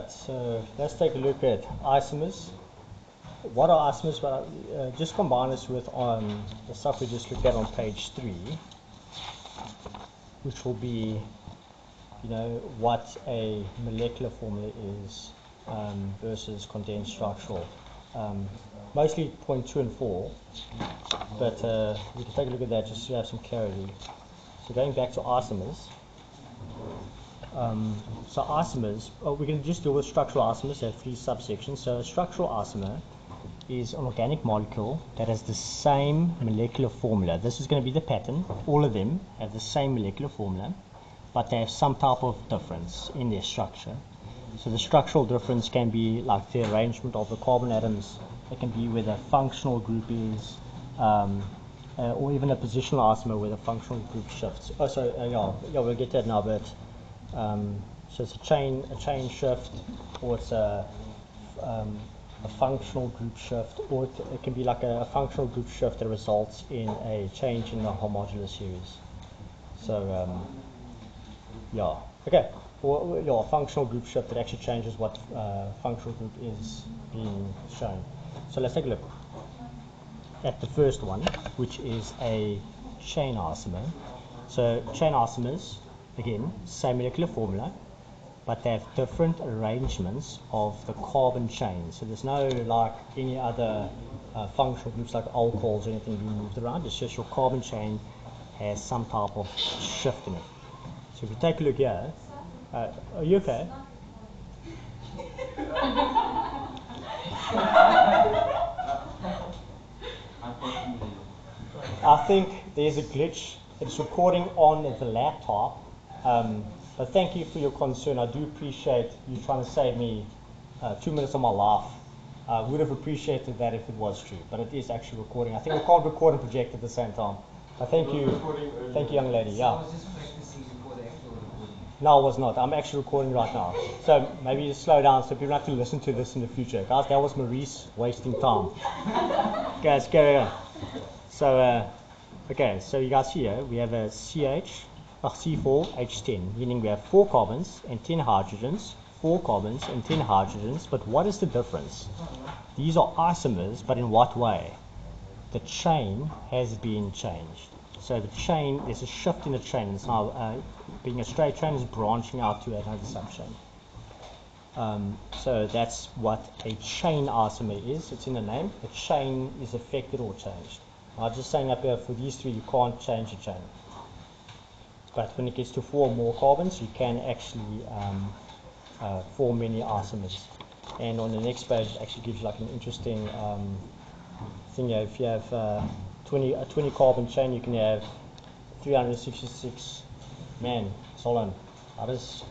Alright, so let's take a look at isomers. What are isomers? Well, just combine this with the stuff we just looked at on page 3, which will be, what a molecular formula is versus condensed structural. Mostly point 2 and 4, but we can take a look at that just to have some clarity. So going back to isomers. So isomers, we can just deal with structural isomers. There are 3 subsections. So a structural isomer is an organic molecule that has the same molecular formula. This is going to be the pattern. All of them have the same molecular formula, but they have some type of difference in their structure. So the structural difference can be like the arrangement of the carbon atoms. It can be where the functional group is, or even a positional isomer where the functional group shifts. Oh, sorry, we'll get to that now, but so it's a chain shift, or it's a functional group shift, or it can be like a functional group shift that results in a change in the homologous series. So okay, or a functional group shift that actually changes what functional group is being shown. So let's take a look at the first one, which is a chain isomer. So chain isomers, again, same molecular formula, but they have different arrangements of the carbon chain. So there's no like any other functional groups like alcohols or anything being moved around. It's just your carbon chain has some type of shift in it. So if you take a look here, are you okay? I think there's a glitch. It's recording on the laptop. But thank you for your concern. I do appreciate you trying to save me 2 minutes of my life. I would have appreciated that if it was true, but it is actually recording. I think we can't record and project at the same time. But thank you, young lady. Yeah. I was just practicing before the actual recording. No, I was not. I'm actually recording right now. So maybe just slow down so people don't have to listen to this in the future. Guys, that was Maurice wasting time. Guys, carry on. So, okay, so you guys see here, we have a C4H10, meaning we have 4 carbons and 10 hydrogens, 4 carbons and 10 hydrogens, but what is the difference? These are isomers, but in what way? The chain has been changed. So the chain, there's a shift in the chain. It's now, being a straight chain is branching out to another subchain. So that's what a chain isomer is. It's in the name. The chain is affected or changed. I'm just saying up here, for these 3, you can't change the chain. But when it gets to 4 or more carbons, you can actually form many isomers. And on the next page, it actually gives you like an interesting thing here. If you have a 20 carbon chain, you can have 366. Man, Solon, how does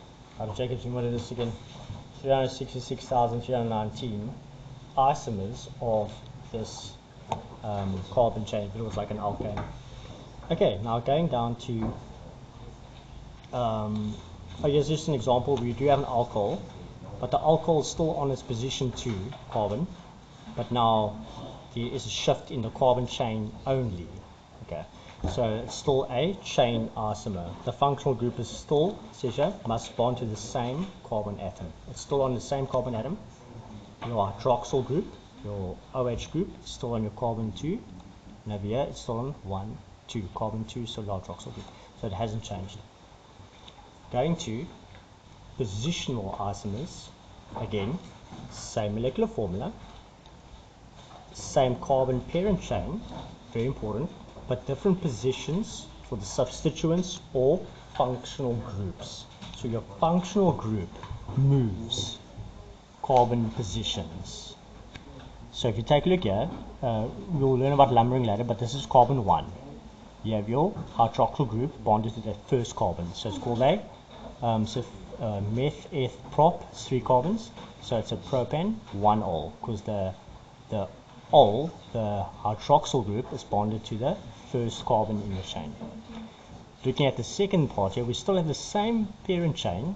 Jacobs know what it is again? 366,319 isomers of this carbon chain, but it was like an alkane. Okay, now going down to here's just an example. We do have an alcohol, but the alcohol is still on its position 2 carbon, but now there is a shift in the carbon chain only. Okay, so it's still a chain isomer. The functional group is still, says here, must bond to the same carbon atom. It's still on the same carbon atom. Your hydroxyl group, your OH group, is still on your carbon 2, and over here it's still on 1, 2, carbon 2, so hydroxyl group. So it hasn't changed. Going to positional isomers, again, same molecular formula, same carbon parent chain, very important, but different positions for the substituents or functional groups. So your functional group moves carbon positions. So if you take a look here, we'll learn about lumbering later, but this is carbon 1. You have your hydroxyl group bonded to that first carbon. So it's called a meth, eth, prop, 3 carbons. So it's a propane, 1 ol, because the ol, the hydroxyl group, is bonded to the first carbon in the chain. Looking at the second part here, we still have the same parent chain,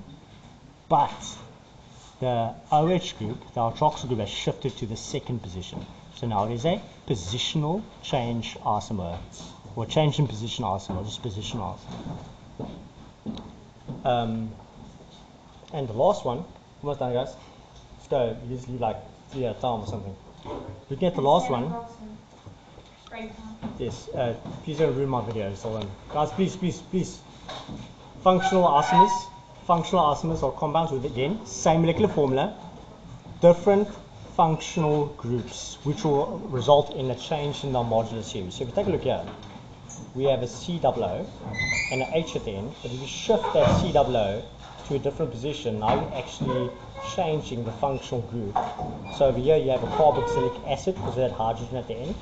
but the OH group, the hydroxyl group, has shifted to the second position. So now it is a positional change isomer, or change in position isomer, just positional isomer. And the last one, Almost done, guys. Let's go. You just leave like 3 at a time or something. Looking at the last one. Yes, please don't ruin my video. So, guys, please. Functional isomers. Functional isomers are compounds with, again, same molecular formula, different functional groups, which will result in a change in the modular series. So if you take a look here, we have a C double O and an H at the end, but if you shift that C double O to a different position, now you're actually changing the functional group. So over here you have a carboxylic acid because of that hydrogen at the end,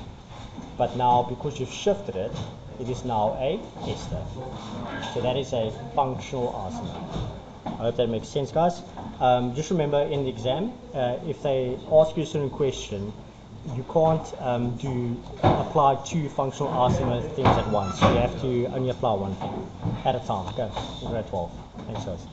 but now because you've shifted it, it is now a ester. So that is a functional isomer. I hope that makes sense, guys. Just remember in the exam, if they ask you a certain question, you can't apply 2 functional isomer things at once. You have to only apply one thing at a time. Go, grade 12. Thanks, guys.